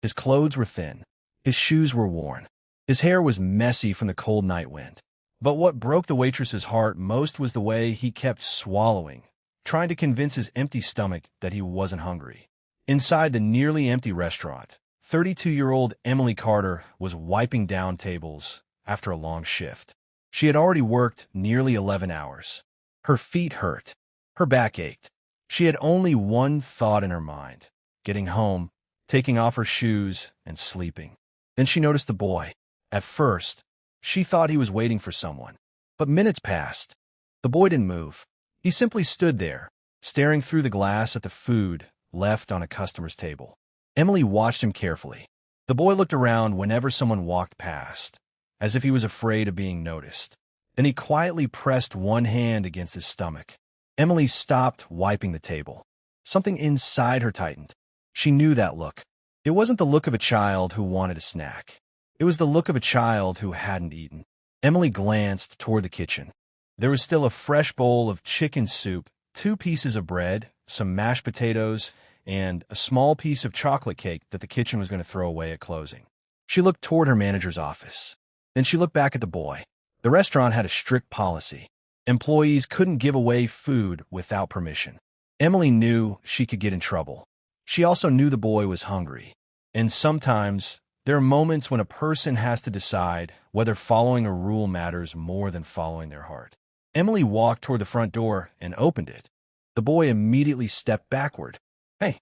His clothes were thin. His shoes were worn. His hair was messy from the cold night wind. But what broke the waitress's heart most was the way he kept swallowing, trying to convince his empty stomach that he wasn't hungry. Inside the nearly empty restaurant, 32-year-old Emily Carter was wiping down tables after a long shift. She had already worked nearly 11 hours. Her feet hurt. Her back ached. She had only one thought in her mind: getting home, taking off her shoes, and sleeping. Then she noticed the boy. At first, she thought he was waiting for someone. But minutes passed. The boy didn't move. He simply stood there, staring through the glass at the food left on a customer's table. Emily watched him carefully. The boy looked around whenever someone walked past, as if he was afraid of being noticed. Then he quietly pressed one hand against his stomach. Emily stopped wiping the table. Something inside her tightened. She knew that look. It wasn't the look of a child who wanted a snack. It was the look of a child who hadn't eaten. Emily glanced toward the kitchen. There was still a fresh bowl of chicken soup, 2 pieces of bread, some mashed potatoes, and a small piece of chocolate cake that the kitchen was going to throw away at closing. She looked toward her manager's office. Then she looked back at the boy. The restaurant had a strict policy. Employees couldn't give away food without permission. Emily knew she could get in trouble. She also knew the boy was hungry. And sometimes, there are moments when a person has to decide whether following a rule matters more than following their heart. Emily walked toward the front door and opened it. The boy immediately stepped backward. "Hey,"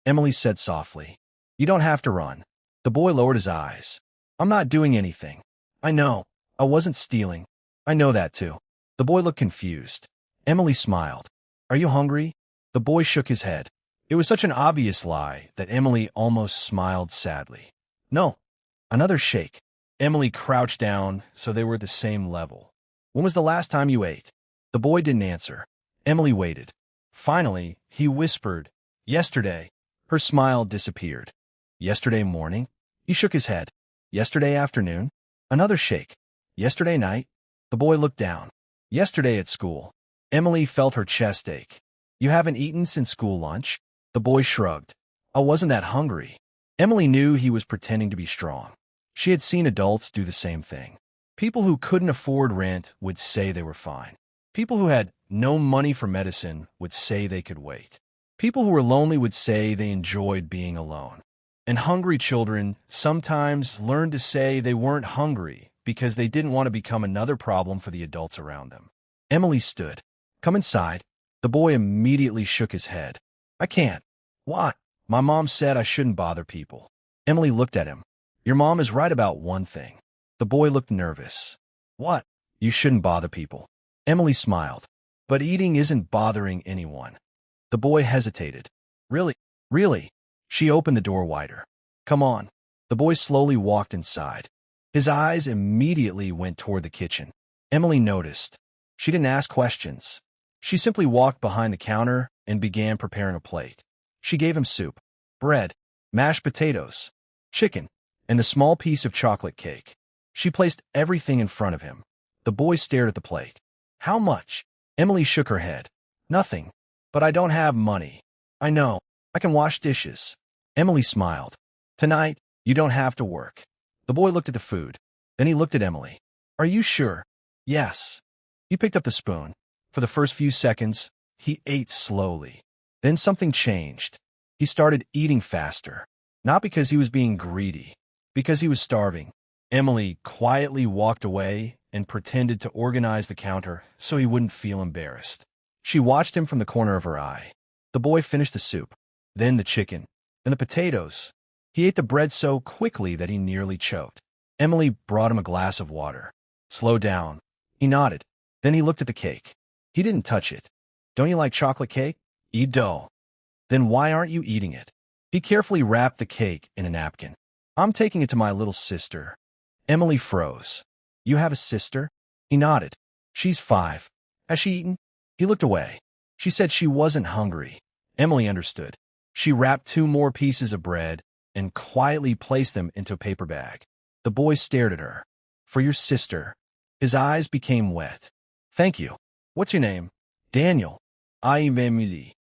Emily said softly. "You don't have to run." The boy lowered his eyes. "I'm not doing anything. I know. I wasn't stealing. I know that too." The boy looked confused. Emily smiled. "Are you hungry?" The boy shook his head. It was such an obvious lie that Emily almost smiled sadly. "No." Another shake. Emily crouched down so they were at the same level. "When was the last time you ate?" The boy didn't answer. Emily waited. Finally, he whispered, "Yesterday." Her smile disappeared. "Yesterday morning?" He shook his head. "Yesterday afternoon?" Another shake. "Yesterday night?" The boy looked down. "Yesterday at school." Emily felt her chest ache. "You haven't eaten since school lunch?" The boy shrugged. "I wasn't that hungry." Emily knew he was pretending to be strong. She had seen adults do the same thing. People who couldn't afford rent would say they were fine. People who had no money for medicine would say they could wait. People who were lonely would say they enjoyed being alone. And hungry children sometimes learned to say they weren't hungry because they didn't want to become another problem for the adults around them. Emily stood. "Come inside." The boy immediately shook his head. "I can't." "Why?" "My mom said I shouldn't bother people." Emily looked at him. "Your mom is right about one thing." The boy looked nervous. "What?" "You shouldn't bother people." Emily smiled. "But eating isn't bothering anyone." The boy hesitated. "Really? Really?" She opened the door wider. "Come on." The boy slowly walked inside. His eyes immediately went toward the kitchen. Emily noticed. She didn't ask questions. She simply walked behind the counter and began preparing a plate. She gave him soup, bread, mashed potatoes, chicken, and the small piece of chocolate cake. She placed everything in front of him. The boy stared at the plate. "How much?" Emily shook her head. "Nothing. But I don't have money." "I know. I can wash dishes." Emily smiled. "Tonight, you don't have to work." The boy looked at the food. Then he looked at Emily. "Are you sure?" "Yes." He picked up the spoon. For the first few seconds, he ate slowly. Then something changed. He started eating faster. Not because he was being greedy, because he was starving. Emily quietly walked away and pretended to organize the counter so he wouldn't feel embarrassed. She watched him from the corner of her eye. The boy finished the soup, then the chicken, and the potatoes. He ate the bread so quickly that he nearly choked. Emily brought him a glass of water. "Slow down." He nodded. Then he looked at the cake. He didn't touch it. "Don't you like chocolate cake?" "You do." "Then why aren't you eating it?" He carefully wrapped the cake in a napkin. "I'm taking it to my little sister." Emily froze. "You have a sister?" He nodded. "She's 5. Has she eaten?" He looked away. She said she wasn't hungry. Emily understood. She wrapped 2 more pieces of bread and quietly placed them into a paper bag. The boy stared at her. "For your sister." His eyes became wet. "Thank you. What's your name?" "Daniel." "I'm Emily."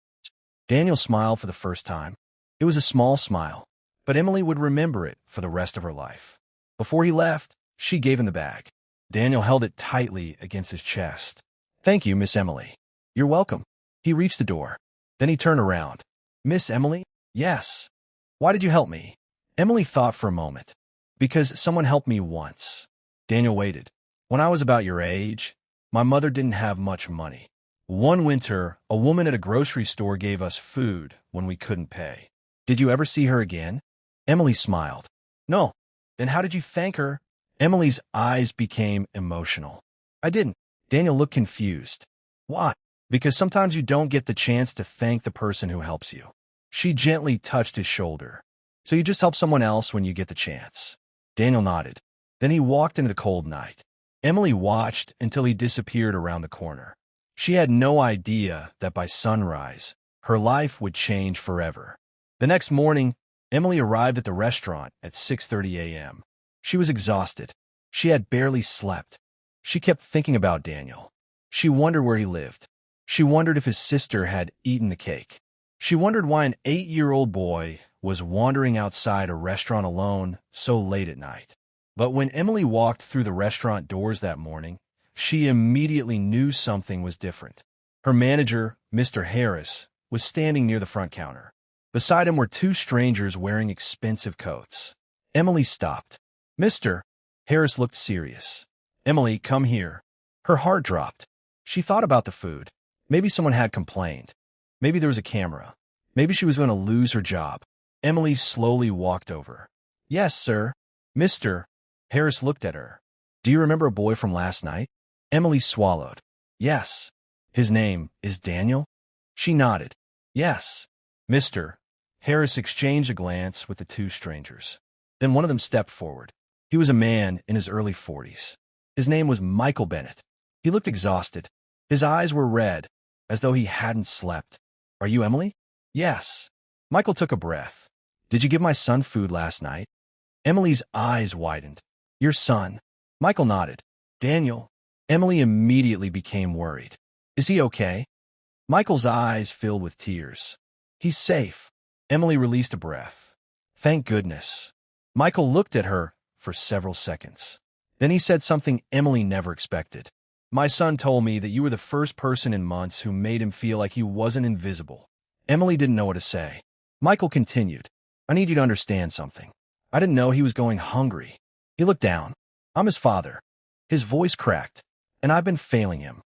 Daniel smiled for the first time. It was a small smile, but Emily would remember it for the rest of her life. Before he left, she gave him the bag. Daniel held it tightly against his chest. "Thank you, Miss Emily." "You're welcome." He reached the door. Then he turned around. "Miss Emily?" "Yes." "Why did you help me?" Emily thought for a moment. "Because someone helped me once." Daniel waited. "When I was about your age, my mother didn't have much money. One winter, a woman at a grocery store gave us food when we couldn't pay. Did you ever see her again?" Emily smiled. "No." "Then how did you thank her?" Emily's eyes became emotional. "I didn't." Daniel looked confused. "Why?" "Because sometimes you don't get the chance to thank the person who helps you." She gently touched his shoulder. "So you just help someone else when you get the chance." Daniel nodded. Then he walked into the cold night. Emily watched until he disappeared around the corner. She had no idea that by sunrise, her life would change forever. The next morning, Emily arrived at the restaurant at 6:30 a.m. She was exhausted. She had barely slept. She kept thinking about Daniel. She wondered where he lived. She wondered if his sister had eaten the cake. She wondered why an 8-year-old boy was wandering outside a restaurant alone so late at night. But when Emily walked through the restaurant doors that morning, she immediately knew something was different. Her manager, Mr. Harris, was standing near the front counter. Beside him were two strangers wearing expensive coats. Emily stopped. "Mr." Harris looked serious. "Emily, come here." Her heart dropped. She thought about the food. Maybe someone had complained. Maybe there was a camera. Maybe she was going to lose her job. Emily slowly walked over. "Yes, sir." "Mr." Harris looked at her. "Do you remember a boy from last night?" Emily swallowed. "Yes." "His name is Daniel?" She nodded. "Yes." "Mr." Harris exchanged a glance with the two strangers. Then one of them stepped forward. He was a man in his early 40s. His name was Michael Bennett. He looked exhausted. His eyes were red, as though he hadn't slept. "Are you Emily?" "Yes." Michael took a breath. "Did you give my son food last night?" Emily's eyes widened. "Your son?" Michael nodded. "Daniel." Emily immediately became worried. "Is he okay?" Michael's eyes filled with tears. "He's safe." Emily released a breath. "Thank goodness." Michael looked at her for several seconds. Then he said something Emily never expected. "My son told me that you were the first person in months who made him feel like he wasn't invisible." Emily didn't know what to say. Michael continued. "I need you to understand something. I didn't know he was going hungry." He looked down. "I'm his father." His voice cracked. "And I've been failing him."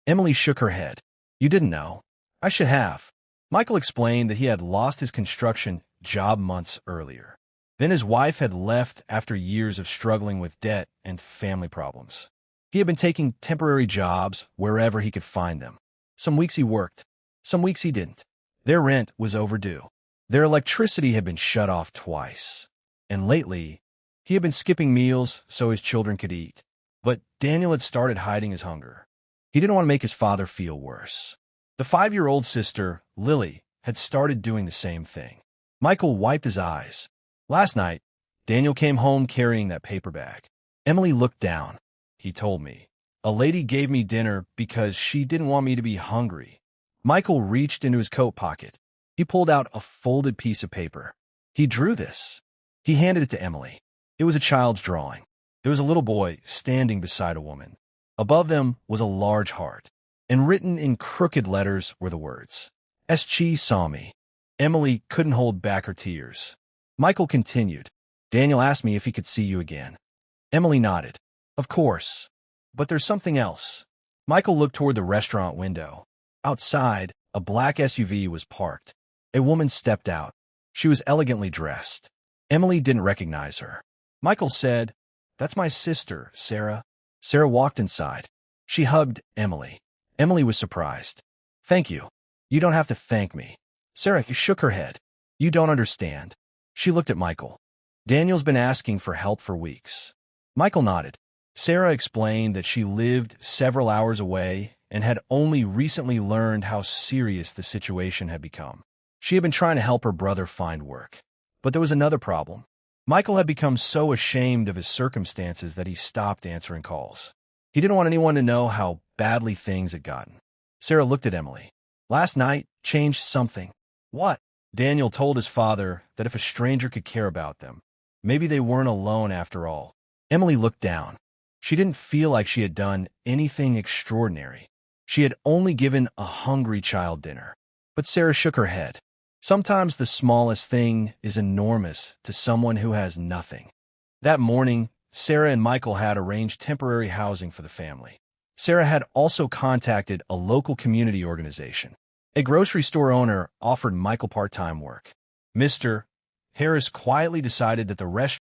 Emily shook her head. "You didn't know." "I should have." Michael explained that he had lost his construction job months earlier. Then his wife had left after years of struggling with debt and family problems. He had been taking temporary jobs wherever he could find them. Some weeks he worked. Some weeks he didn't. Their rent was overdue. Their electricity had been shut off twice. And lately, he had been skipping meals so his children could eat. But Daniel had started hiding his hunger. He didn't want to make his father feel worse. The 5-year-old sister, Lily, had started doing the same thing. Michael wiped his eyes. Last night, Daniel came home carrying that paper bag. Emily looked down. "He told me. A lady gave me dinner because she didn't want me to be hungry." Michael reached into his coat pocket. He pulled out a folded piece of paper. He drew this. He handed it to Emily. It was a child's drawing. There was a little boy standing beside a woman. Above them was a large heart, and written in crooked letters were the words, "SG saw me." Emily couldn't hold back her tears. Michael continued. "Daniel asked me if he could see you again." Emily nodded. "Of course. But there's something else." Michael looked toward the restaurant window. Outside, a black SUV was parked. A woman stepped out. She was elegantly dressed. Emily didn't recognize her. Michael said, "That's my sister, Sarah." Sarah walked inside. She hugged Emily. Emily was surprised. "Thank you." "You don't have to thank me." Sarah shook her head. "You don't understand." She looked at Michael. "Daniel's been asking for help for weeks." Michael nodded. Sarah explained that she lived several hours away and had only recently learned how serious the situation had become. She had been trying to help her brother find work. But there was another problem. Michael had become so ashamed of his circumstances that he stopped answering calls. He didn't want anyone to know how badly things had gotten. Sarah looked at Emily. "Last night changed something." "What?" Daniel told his father that if a stranger could care about them, maybe they weren't alone after all. Emily looked down. She didn't feel like she had done anything extraordinary. She had only given a hungry child dinner. But Sarah shook her head. Sometimes the smallest thing is enormous to someone who has nothing. That morning, Sarah and Michael had arranged temporary housing for the family. Sarah had also contacted a local community organization. A grocery store owner offered Michael part-time work. Mr. Harris quietly decided that the restaurant